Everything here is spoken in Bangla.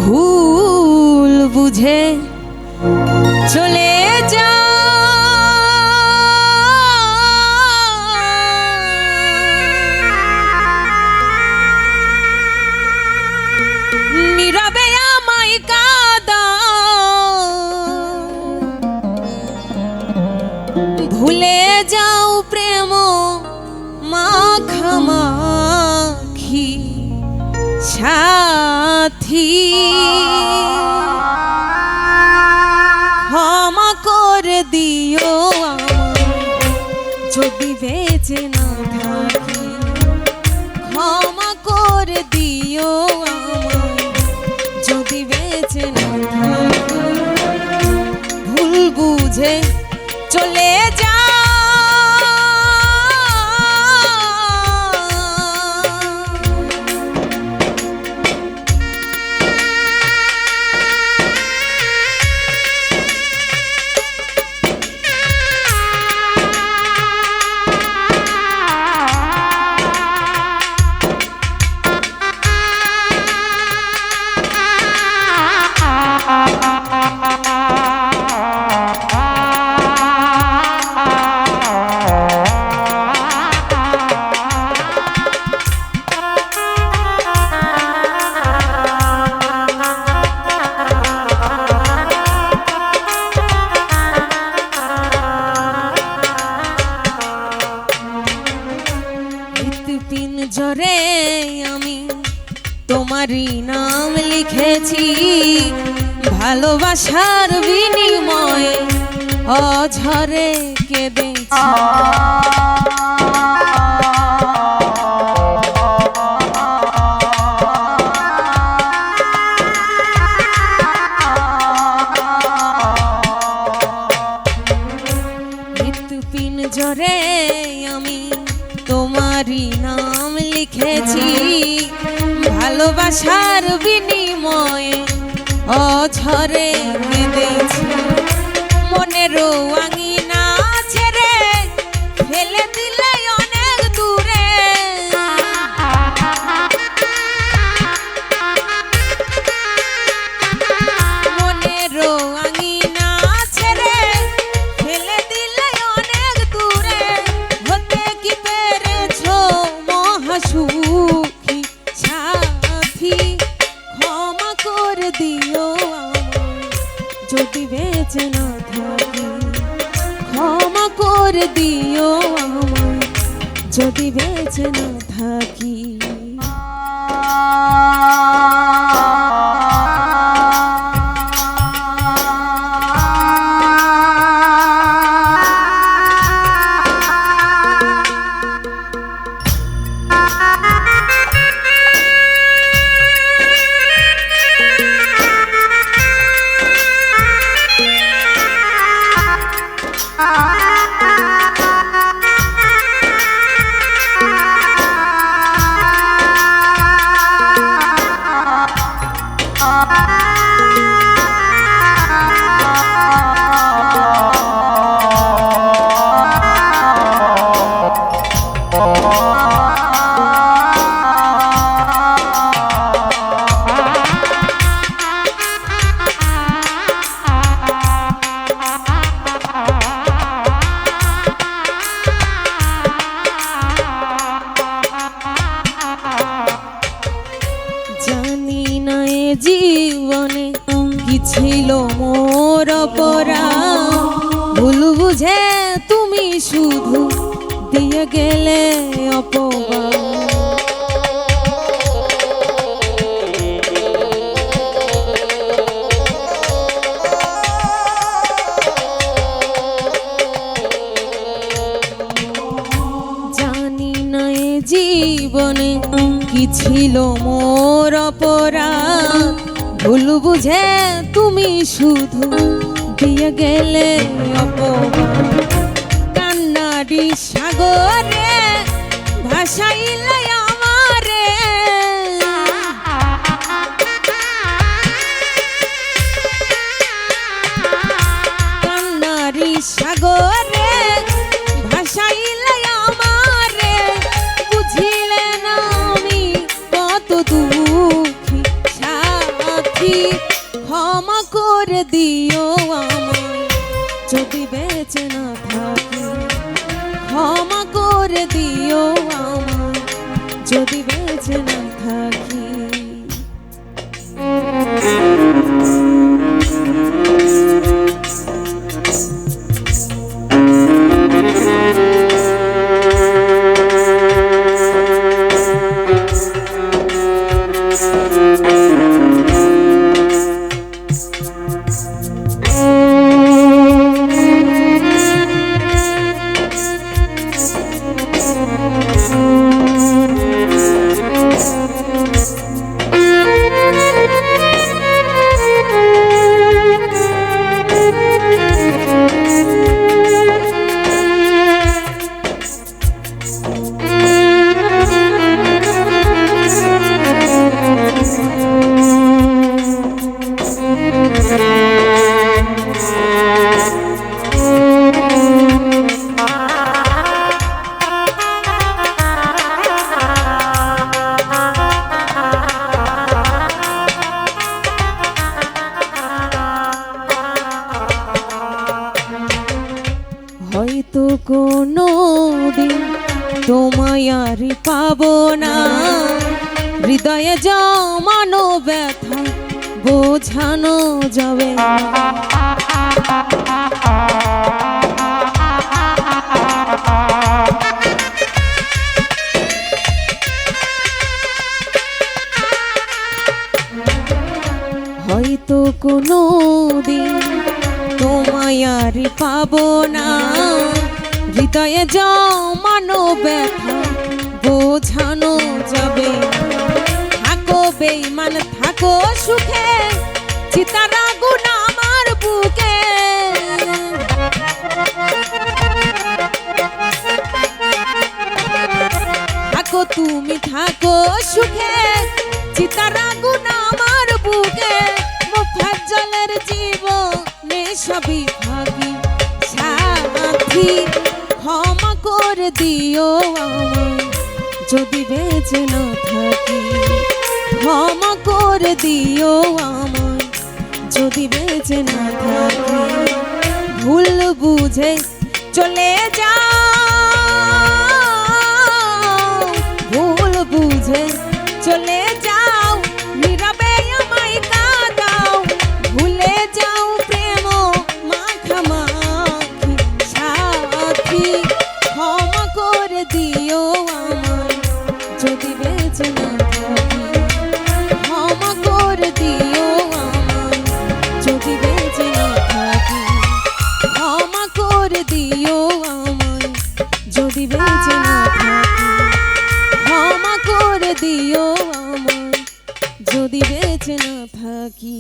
ভুল বুঝে চলে যা, নীরবে আমায় কাঁদা, ভুলে যাও প্রেম মাখামাখি সাথী, ক্ষমা করে দিও আমায় যদি বেঁচে না থাকি, ক্ষমা করে দিও আমায় যদি বেঁচে না থাকি। ভুল বুঝে চলে যা, পিঞ্জরে আমি তোমারই নাম লিখেছি, ভালোবাসার বিনিময়ে অঝরে কেঁদেছি। পিঞ্জরে আমি তোমারই নাম লিখেছি, ভালোবাসার বিনিময়ে অঝরে কেঁদেছি। মনেরও আঙিনা ছেড়ে ফেলে দিলে অনেক দূরে, মনেরও আঙিনা ছেড়ে ফেলে দিলে অনেক দূরে। হতে কি পেরেছো মহাসুখী সাথী, ক্ষমা করে দিও আমায় যদি বেঁচে না থাকি, ক্ষমা করে দিও আমায় যদি বেঁচে না থাকি। জীবনে কি ছিল মোর অপরাধ, ভুল বুঝে তুমি শুধু দিয়ে গেলে অপবাদ। জানি না এ জীবনে কি ছিল মোর অপরাধ, ভুল বুঝে তুমি শুধু দিয়ে গেলে অপমান। কান্নারি সাগরে ভাসাইলে আমারে, কান্নারি সাগরে ভাসাইলে আমারে। বুঝিলে না আমি কত দুঃখী সাথী, ক্ষমা করে দিও আমায় যদি বেঁচে না থাকি। ক্ষমা করে দিও আমায় যদি বেঁচে না থাকি। হয়তো কোনো দিন তোমায় আর পাবো না, হৃদয়ে জমানো ব্যথা বোঝানো যাবে না। হয়তো কোনো দিন তোমায় আর পাবো না, হৃদয়ে জমানো ব্যথা বোঝানো যাবে। থাকো বেঈমান থাকো সুখে, চিতার আগুন আমার বুকে। থাকো তুমি থাকো সুখে, চিতার আগুন আমার বুকে। মোফাজ্জলের জীবনে সবই ভাগী সাথী, ক্ষমা করে দিও আমায় যদি বেঁচে না থাকি। ক্ষমা করে দিও আমায় যদি বেঁচে না থাকি। ভুল বুঝে চলে যাও, ভুল বুঝে চলে যাও, নীরবে আমায় কাঁদাও। ভুলে যাও প্রেম মাখামাখি সাথী, ক্ষমা করে দিও আমায় যদি বেঁচে না থাকি। ক্ষমা করে দিও আমায় যদি বেঁচে না থাকি। ক্ষমা করে দিও আমায় যদি বেঁচে না থাকি। ক্ষমা করে দিও আমায় যদি বেঁচে না থাকি।